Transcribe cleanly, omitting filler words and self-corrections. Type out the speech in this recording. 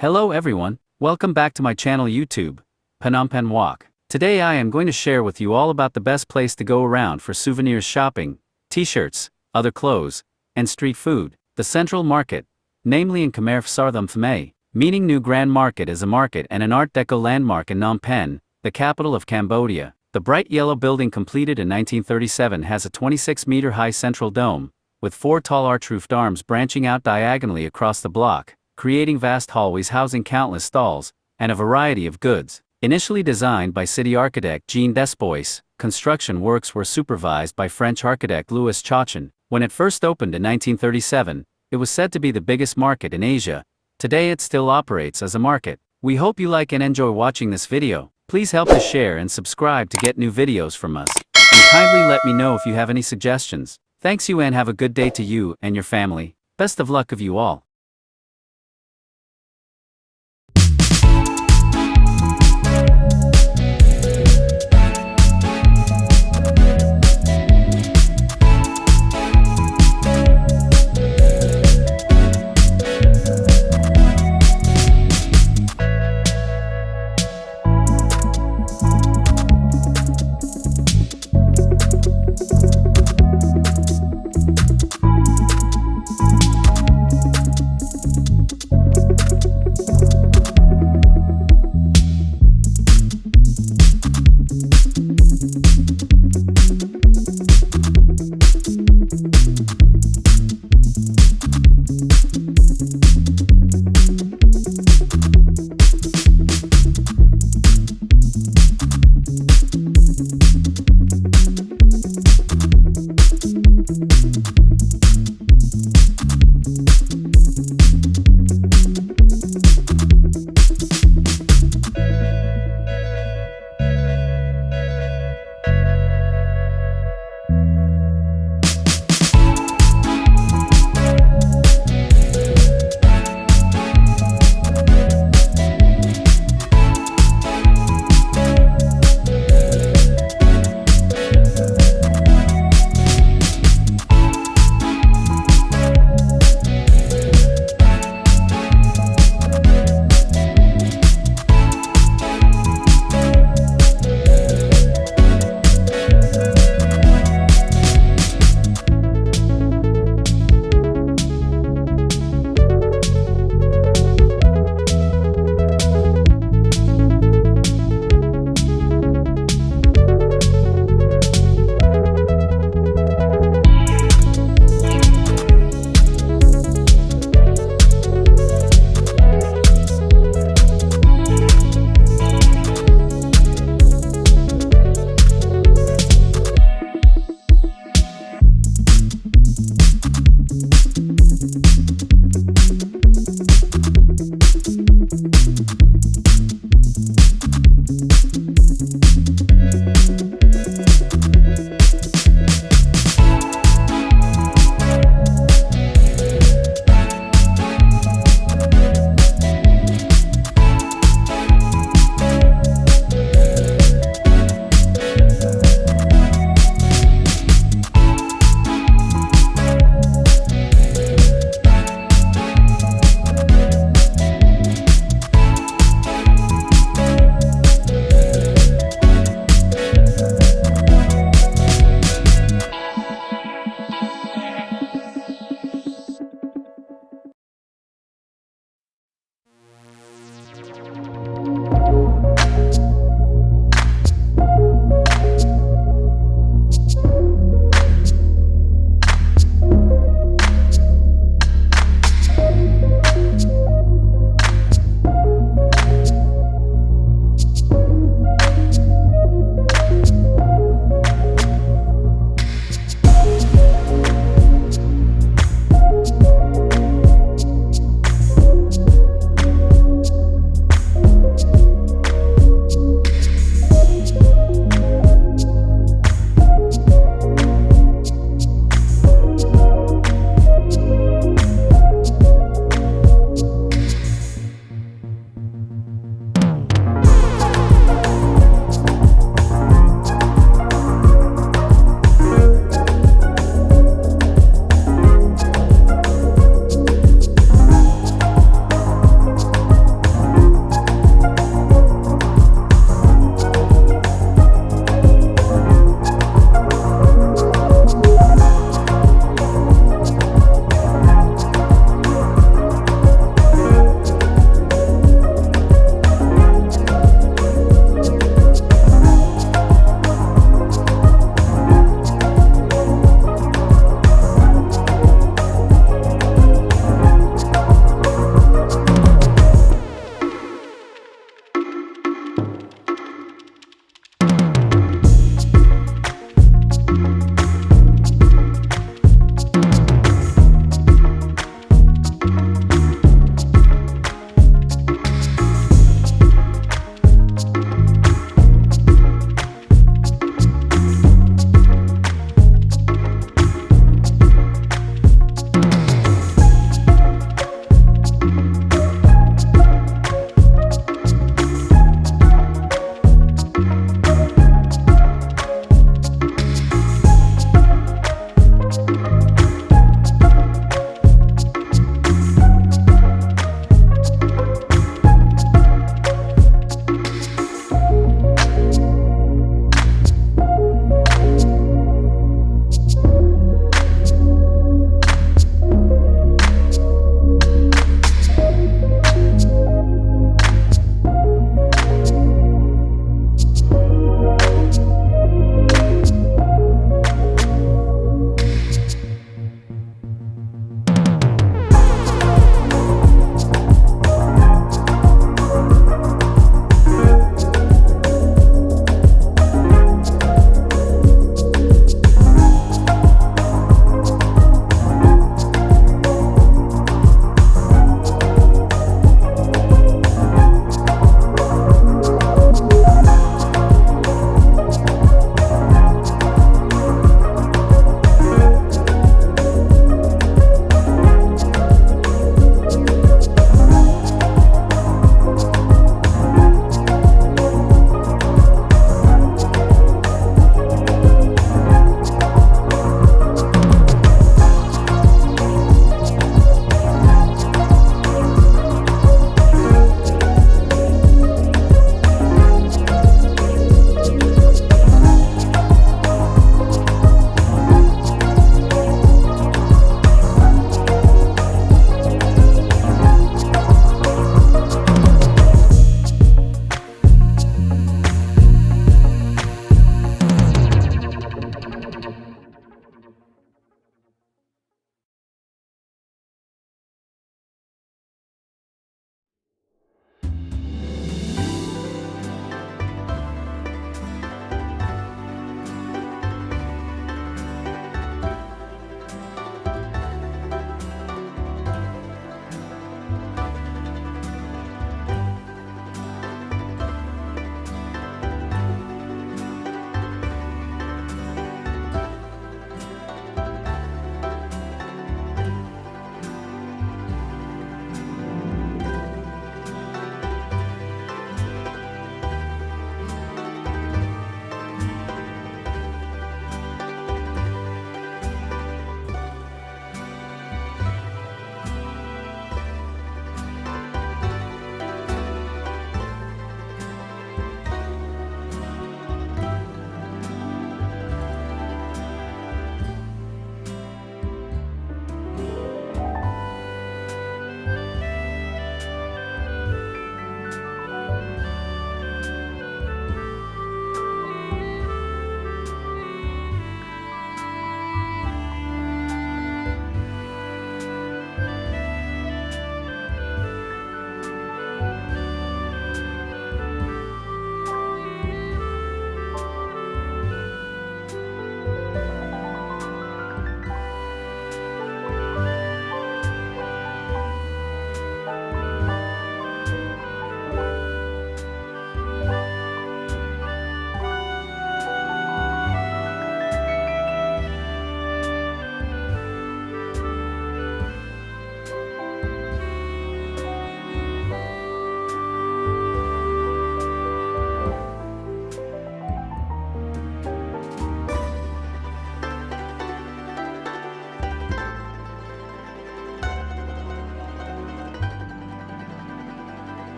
Hello everyone, welcome back to my channel YouTube, Phnom Penh Walk. Today I am going to share with you all about the best place to go around for souvenirs shopping, t-shirts, other clothes, and street food. The Central Market, namely in Khmer Phsar Thum Thmei, meaning New Grand Market, is a market and an Art Deco landmark in Phnom Penh, the capital of Cambodia. The bright yellow building, completed in 1937, has a 26-meter-high central dome, with 4 tall arch-roofed arms branching out diagonally across the block, creating vast hallways housing countless stalls, and a variety of goods. Initially designed by city architect Jean Desbois, construction works were supervised by French architect Louis Chauchon. When it first opened in 1937, it was said to be the biggest market in Asia. Today it still operates as a market. We hope you like and enjoy watching this video. Please help to share and subscribe to get new videos from us. And kindly let me know if you have any suggestions. Thanks you and have a good day to you and your family. Best of luck of you all.